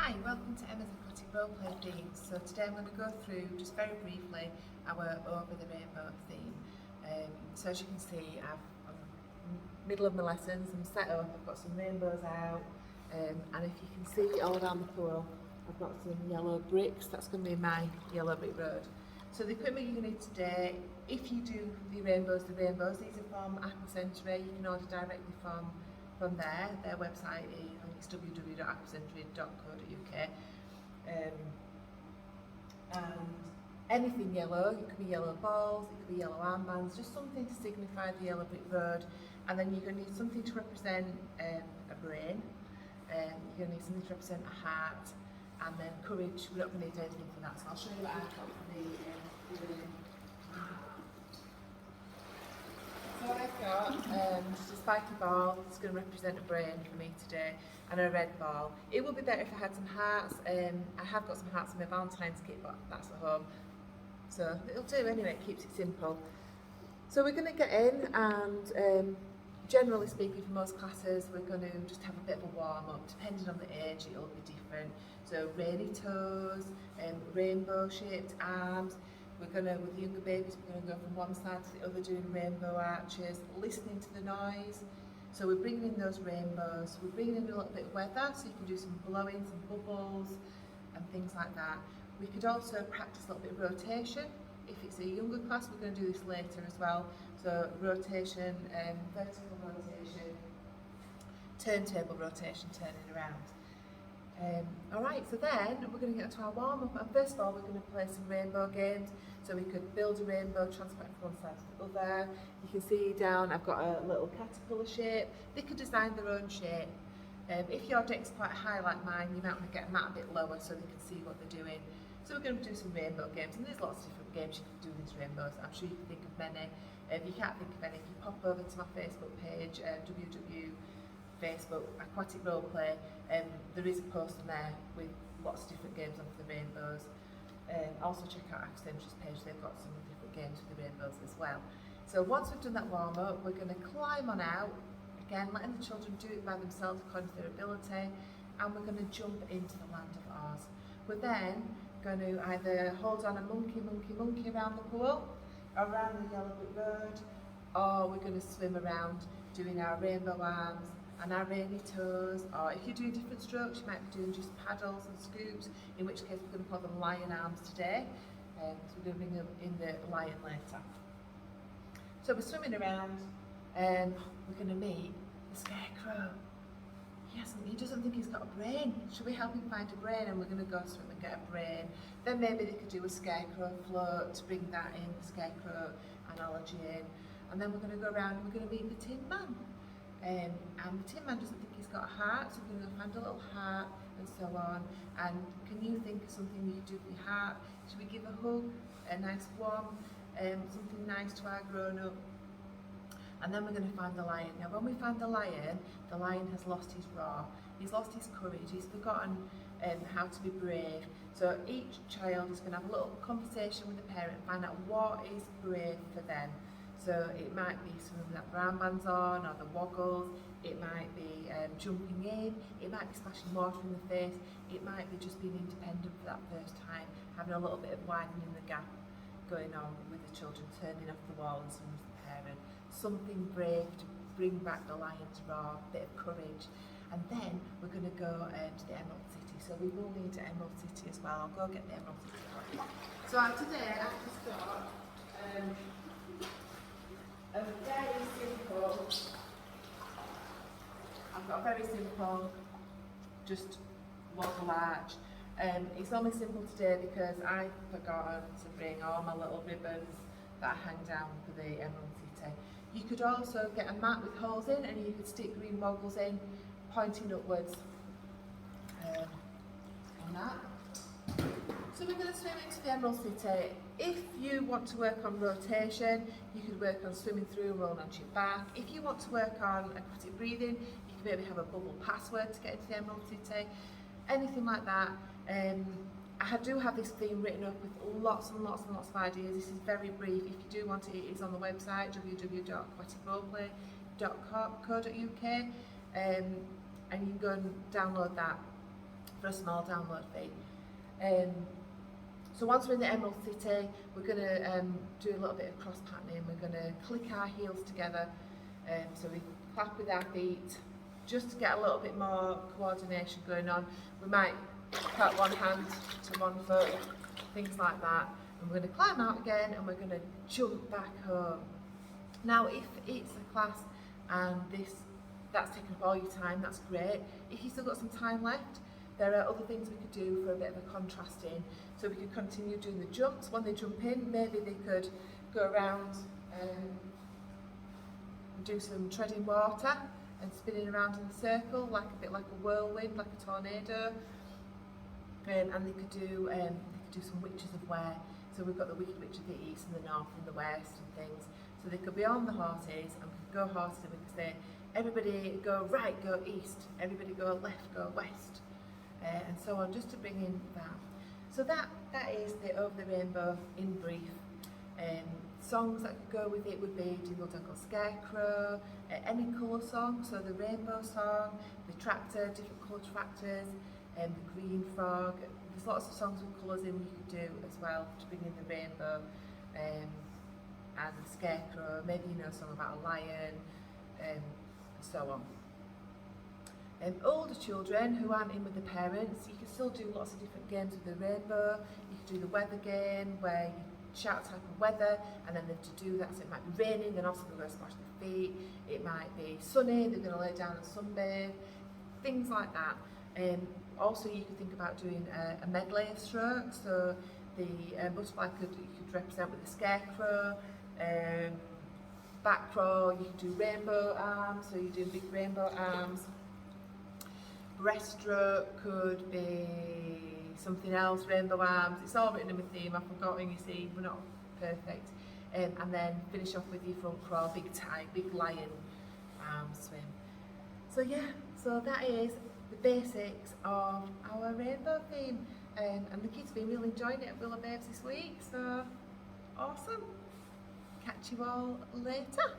Hi, welcome to Emma's Aquatic Roleplay theme. So today I'm going to go through, just very briefly, our Over the Rainbow theme. So as you can see, I'm middle of my lessons, I'm set up, I've got some rainbows out, and if you can see all around the pool, I've got some yellow bricks. That's going to be my yellow brick road. So the equipment you're going to need today, if you do the rainbows, these are from Aquacentury. You can order directly from there. Their website is www.aquacentury.co.uk. And anything yellow, it could be yellow balls, it could be yellow armbands, just something to signify the yellow brick road. And then you're going to need something to represent a brain, you're going to need something to represent a heart, and then courage. We don't need anything for that, so I'll show you what I've got for the brain. So I've got just a spiky ball. It's going to represent a brain for me today, and a red ball. It would be better if I had some hearts. I have got some hearts in my Valentine's kit, but that's at home. So it'll do anyway, it keeps it simple. So we're going to get in, and generally speaking for most classes, we're going to just have a bit of a warm-up. Depending on the age, it'll be different. So rainy toes, rainbow-shaped arms. We're going to, with the younger babies, we're going to go from one side to the other doing rainbow arches, listening to the noise. So we're bringing in those rainbows, we're bringing in a little bit of weather, so you can do some blowing, some bubbles and things like that. We could also practice a little bit of rotation. If it's a younger class, we're going to do this later as well. So rotation, vertical rotation, turntable rotation, turning around. Alright, so then we're going to get to our warm-up, and first of all we're going to play some rainbow games. So we could build a rainbow, transfer it from one side to the other. You can see down I've got a little caterpillar shape. They could design their own shape. If your deck's quite high like mine, you might want to get a mat a bit lower so they can see what they're doing. So we're going to do some rainbow games, and there's lots of different games you can do with these rainbows. I'm sure you can think of many. If you can't think of any, if you pop over to my Facebook page, Facebook Aquatic Roleplay, there is a post on there with lots of different games on for the rainbows. Also check out Aquacentury's page, they've got some different games for the rainbows as well. So once we've done that warm up, we're going to climb on out, again letting the children do it by themselves according to their ability, and we're going to jump into the land of Oz. We're then going to either hold on a monkey around the pool, around the yellow brick road, or we're going to swim around doing our rainbow arms and our rainy toes, or if you do different strokes, you might be doing just paddles and scoops, in which case we're going to call them lion arms today. So we're going to bring them in the lion later. So we're swimming around, and we're going to meet the Scarecrow. He doesn't think he's got a brain. Should we help him find a brain? And we're going to go swim and get a brain. Then maybe they could do a Scarecrow float to bring that in, the Scarecrow analogy in. And then we're going to go around and we're going to meet the Tin Man. And the Tin Man doesn't think he's got a heart, so we're going to find a little heart and so on. And can you think of something you could do with your heart? Should we give a hug, a nice warm, something nice to our grown-up? And then we're going to find the lion. Now when we find the lion has lost his roar, he's lost his courage, he's forgotten how to be brave. So each child is going to have a little conversation with the parent, find out what is brave for them. So it might be swimming with their armbands on, or the woggles, it might be jumping in, it might be splashing water in the face, it might be just being independent for that first time, having a little bit of widening the gap going on with the children, turning off the wall and swimming with the parent. Something brave to bring back the lion's roar, a bit of courage. And then we're going to go to the Emerald City, so we will need the Emerald City as well. I'll go get the Emerald City for you. So today I've just got I've got a very simple, just woggle arch. It's only simple today because I forgot to bring all my little ribbons that I hang down for the Emerald City. You could also get a mat with holes in, and you could stick green woggles in, pointing upwards on that. So we're going to swim into the Emerald City. If you want to work on rotation, you could work on swimming through and rolling onto your back. If you want to work on aquatic breathing, you could maybe have a bubble password to get into the Emerald City. Anything like that. I do have this theme written up with lots and lots of ideas. This is very brief. If you do want it, it is on the website www.aquaticroleplay.co.uk, and you can go and download that for a small download fee. So once we're in the Emerald City, we're going to do a little bit of cross patterning. We're going to click our heels together, so we clap with our feet, just to get a little bit more coordination going on. We might clap one hand to one foot, things like that. And we're going to climb out again, and we're going to jump back home. Now, if it's a class and that's taken up all your time, that's great. If you've still got some time left, there are other things we could do for a bit of a contrasting. So we could continue doing the jumps. When they jump in, maybe they could go around and do some treading water and spinning around in a circle, like a bit like a whirlwind, like a tornado. And they could do some Witches of Ware. So we've got the Wicked Witch of the East and the North and the West and things. So they could be on the horses, and we could go horses, and we could say, everybody go right, go east, everybody go left, go west, and so on, just to bring in that. So that is the Over the Rainbow in brief. Songs that could go with it would be Dingle Dangle Scarecrow, any colour song, so the rainbow song, the tractor, different colour tractors, the green frog. There's lots of songs with colours in you could do as well to bring in the rainbow, and the Scarecrow, maybe you know a song about a lion, and so on. Older children who aren't in with the parents, you can still do lots of different games with the rainbow. You could do the weather game where you shout type of weather, and then to do that, so it might be raining, then also they're going to splash their feet. It might be sunny, they're going to lay down and sunbathe, things like that. Also, you could think about doing a medley of strokes. So the butterfly you could represent with the Scarecrow. Back row, you could do rainbow arms, so you do big rainbow arms. Breaststroke could be something else, rainbow arms. It's all written in my theme, I've forgotten, you see, we're not perfect. And then finish off with your front crawl, big tie, big lion swim. So yeah, so that is the basics of our rainbow theme. And the kids have been really enjoying it at Willow Babes this week, so awesome. Catch you all later.